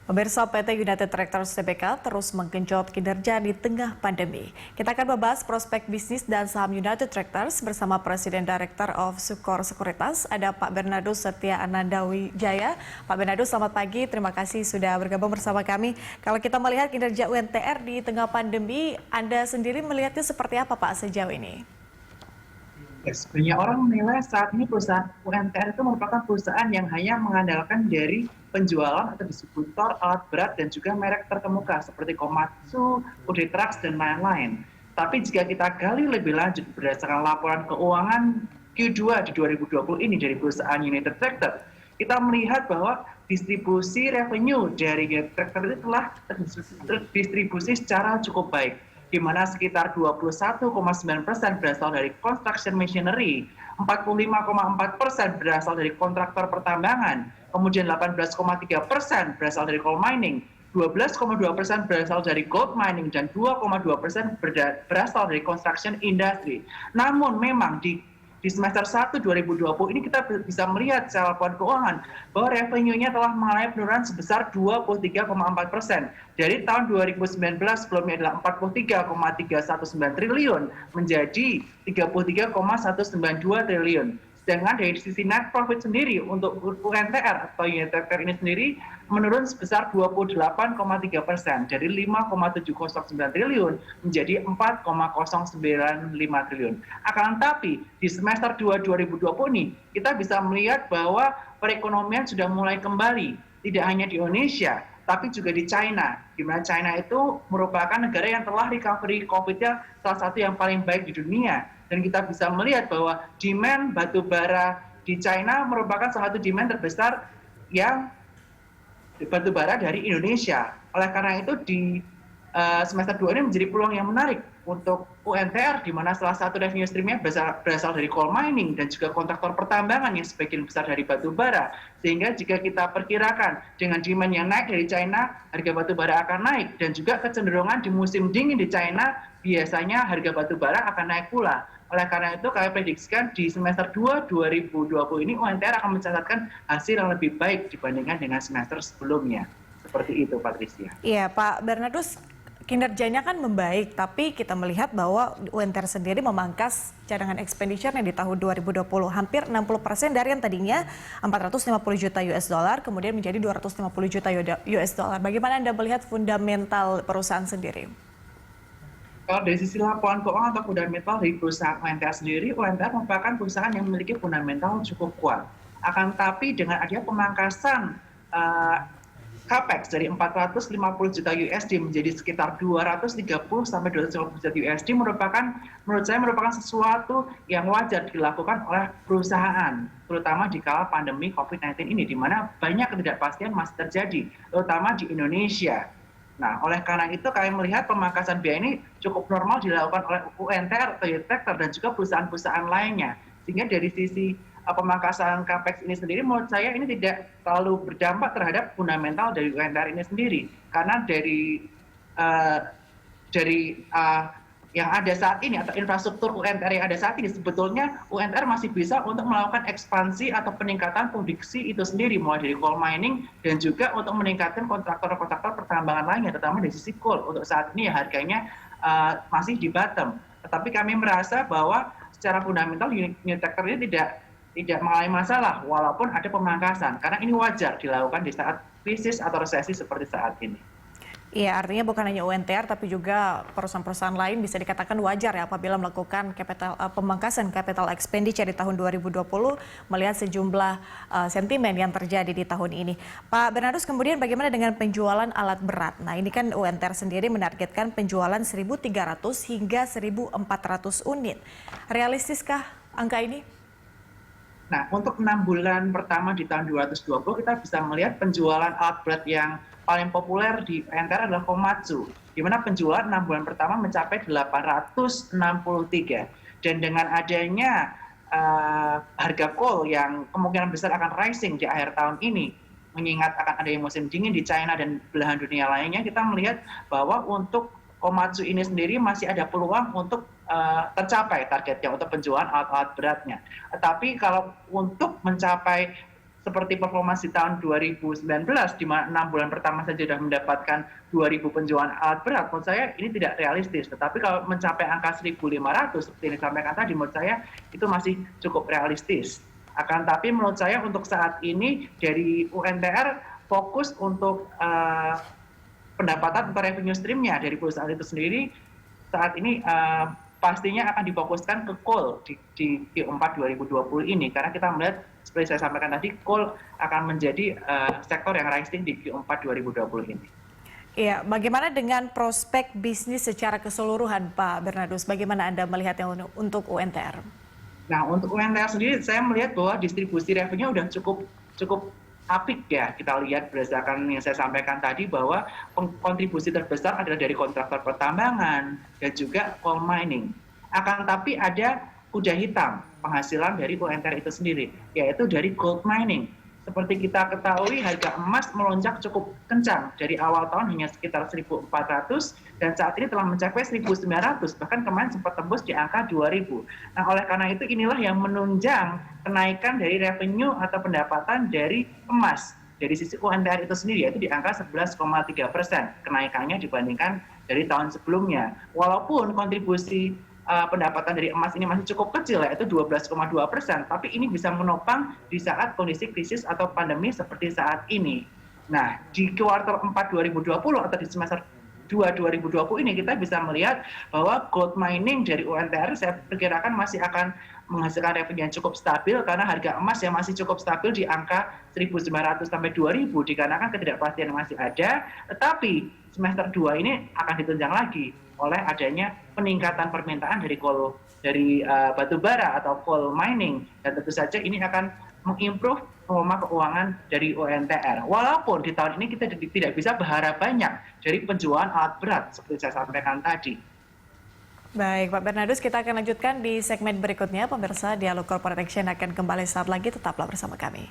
Pemirsa PT United Tractors Tbk terus menggenjot kinerja di tengah pandemi. Kita akan membahas prospek bisnis dan saham United Tractors bersama Presiden Director of Sukor Sekuritas, ada Pak Bernardus Setia Ananda Wijaya. Pak Bernardus, selamat pagi. Terima kasih sudah bergabung bersama kami. Kalau kita melihat kinerja UNTR di tengah pandemi, Anda sendiri melihatnya seperti apa, Pak, sejauh ini? Banyak orang menilai saat ini perusahaan UMTR itu merupakan perusahaan yang hanya mengandalkan dari penjualan atau distributor alat berat dan juga merek terkemuka seperti Komatsu, UD Trucks, dan lain-lain. Tapi jika kita gali lebih lanjut berdasarkan laporan keuangan Q2 di 2020 ini dari perusahaan United Tractor, kita melihat bahwa distribusi revenue dari United Tractor itu telah terdistribusi secara cukup baik, di mana sekitar 21,9% berasal dari construction machinery, 45,4% berasal dari kontraktor pertambangan, kemudian 18,3% berasal dari coal mining, 12,2% berasal dari gold mining, dan 2,2% berasal dari construction industry. Namun memang di semester 1 2020 ini kita bisa melihat secara laporan keuangan bahwa revenue-nya telah mengalami penurunan sebesar 23,4%. Dari tahun 2019 sebelumnya adalah 43,319 triliun menjadi 33,192 triliun. Sedangkan dari sisi net profit sendiri untuk UNTR atau United Tractor ini sendiri menurun sebesar 28,3%, dari 5,709 triliun menjadi 4,095 triliun. Akan tetapi di semester 2 2020 ini kita bisa melihat bahwa perekonomian sudah mulai kembali, tidak hanya di Indonesia tapi juga di China, di mana China itu merupakan negara yang telah recovery COVID-nya salah satu yang paling baik di dunia. Dan kita bisa melihat bahwa demand batu bara di China merupakan salah satu demand terbesar yang batu bara dari Indonesia. Oleh karena itu di semester 2 ini menjadi peluang yang menarik untuk UNTR, di mana salah satu revenue streamnya berasal dari coal mining dan juga kontraktor pertambangan yang sebagian besar dari batu bara. Sehingga jika kita perkirakan dengan demand yang naik dari China, harga batu bara akan naik, dan juga kecenderungan di musim dingin di China biasanya harga batu bara akan naik pula. Oleh karena itu kami prediksikan di semester 2 2020 ini UNTR akan mencatatkan hasil yang lebih baik dibandingkan dengan semester sebelumnya. Seperti itu, Patricia. Iya, Pak Bernardus, kinerjanya kan membaik, tapi kita melihat bahwa UNTR sendiri memangkas cadangan expenditure di tahun 2020 hampir 60% dari yang tadinya 450 juta US dollar kemudian menjadi 250 juta US dollar. Bagaimana Anda melihat fundamental perusahaan sendiri? Kalau dari sisi laporan keuangan atau fundamental dari perusahaan UNTR sendiri, UNTR merupakan perusahaan yang memiliki fundamental cukup kuat. Akan tetapi dengan adanya pemangkasan capex dari 450 juta USD menjadi sekitar 230 sampai 250 juta USD menurut saya merupakan sesuatu yang wajar dilakukan oleh perusahaan, terutama di kala pandemi COVID-19 ini, di mana banyak ketidakpastian masih terjadi, terutama di Indonesia. Nah, oleh karena itu kami melihat pemangkasan biaya ini cukup normal dilakukan oleh UNTR, United Tractor, dan juga perusahaan-perusahaan lainnya. Sehingga dari sisi pemangkasan capex ini sendiri menurut saya ini tidak terlalu berdampak terhadap fundamental dari UNTR ini sendiri. Karena dari yang ada saat ini atau infrastruktur UNTR yang ada saat ini, sebetulnya UNTR masih bisa untuk melakukan ekspansi atau peningkatan produksi itu sendiri, mulai dari coal mining dan juga untuk meningkatkan kontraktor-kontraktor pertambangan lainnya, terutama dari sisi coal. Untuk saat ini harganya masih di bottom. Tetapi kami merasa bahwa secara fundamental United Tractor ini tidak mengalami masalah walaupun ada pemangkasan, karena ini wajar dilakukan di saat krisis atau resesi seperti saat ini. Iya, artinya bukan hanya UNTR tapi juga perusahaan-perusahaan lain bisa dikatakan wajar ya apabila melakukan pemangkasan capital expenditure di tahun 2020 melihat sejumlah sentimen yang terjadi di tahun ini. Pak Bernardus, kemudian bagaimana dengan penjualan alat berat? Nah, ini kan UNTR sendiri menargetkan penjualan 1.300 hingga 1.400 unit. Realistiskah angka ini? Nah, untuk 6 bulan pertama di tahun 2020 kita bisa melihat penjualan alat berat yang paling populer di UNTR adalah Komatsu, di mana penjualan 6 bulan pertama mencapai 863. Dan dengan adanya harga coal yang kemungkinan besar akan rising di akhir tahun ini, mengingat akan adanya musim dingin di China dan belahan dunia lainnya, kita melihat bahwa untuk Komatsu ini sendiri masih ada peluang untuk tercapai targetnya untuk penjualan alat-alat beratnya. Tetapi kalau untuk mencapai seperti performance di tahun 2019, di mana 6 bulan pertama saja sudah mendapatkan 2.000 penjualan alat berat, menurut saya ini tidak realistis. Tetapi kalau mencapai angka 1.500, seperti yang disampaikan tadi, menurut saya itu masih cukup realistis. Akan tapi menurut saya untuk saat ini dari UNTR fokus untuk pendapatan atau revenue stream-nya dari perusahaan itu sendiri saat ini pastinya akan difokuskan ke coal di Q4 2020 ini, karena kita melihat seperti saya sampaikan tadi, coal akan menjadi sektor yang rising di Q4 2020 ini. Iya, bagaimana dengan prospek bisnis secara keseluruhan, Pak Bernardus? Bagaimana Anda melihatnya untuk UNTR? Nah, untuk UNTR sendiri, saya melihat bahwa distribusi revenue udah cukup apik ya. Kita lihat berdasarkan yang saya sampaikan tadi bahwa kontribusi terbesar adalah dari kontraktor pertambangan dan juga coal mining. Akan tapi ada kuda hitam penghasilan dari UNTR itu sendiri, yaitu dari gold mining. Seperti kita ketahui, harga emas melonjak cukup kencang. Dari awal tahun hanya sekitar 1.400 dan saat ini telah mencapai 1.900, bahkan kemarin sempat tembus di angka 2.000. Nah, oleh karena itu inilah yang menunjang kenaikan dari revenue atau pendapatan dari emas. Dari sisi UNTR itu sendiri, yaitu di angka 11,3% kenaikannya dibandingkan dari tahun sebelumnya. Walaupun kontribusi pendapatan dari emas ini masih cukup kecil, yaitu 12,2%, tapi ini bisa menopang di saat kondisi krisis atau pandemi seperti saat ini. Nah, di kuartal 4 2020 atau di semester 2 2020 ini kita bisa melihat bahwa gold mining dari UNTR saya perkirakan masih akan menghasilkan revenue yang cukup stabil karena harga emas yang masih cukup stabil di angka 1.900 sampai 2.000 dikarenakan ketidakpastian yang masih ada, tetapi semester 2 ini akan ditunjang lagi oleh adanya peningkatan permintaan dari batu bara atau coal mining, dan tentu saja ini akan mengimprove norma keuangan dari UNTR. Walaupun di tahun ini kita tidak bisa berharap banyak dari penjualan alat berat seperti saya sampaikan tadi. Baik, Pak Bernardus, kita akan lanjutkan di segmen berikutnya. Pemirsa, Dialog Corporate Action akan kembali saat lagi, tetaplah bersama kami.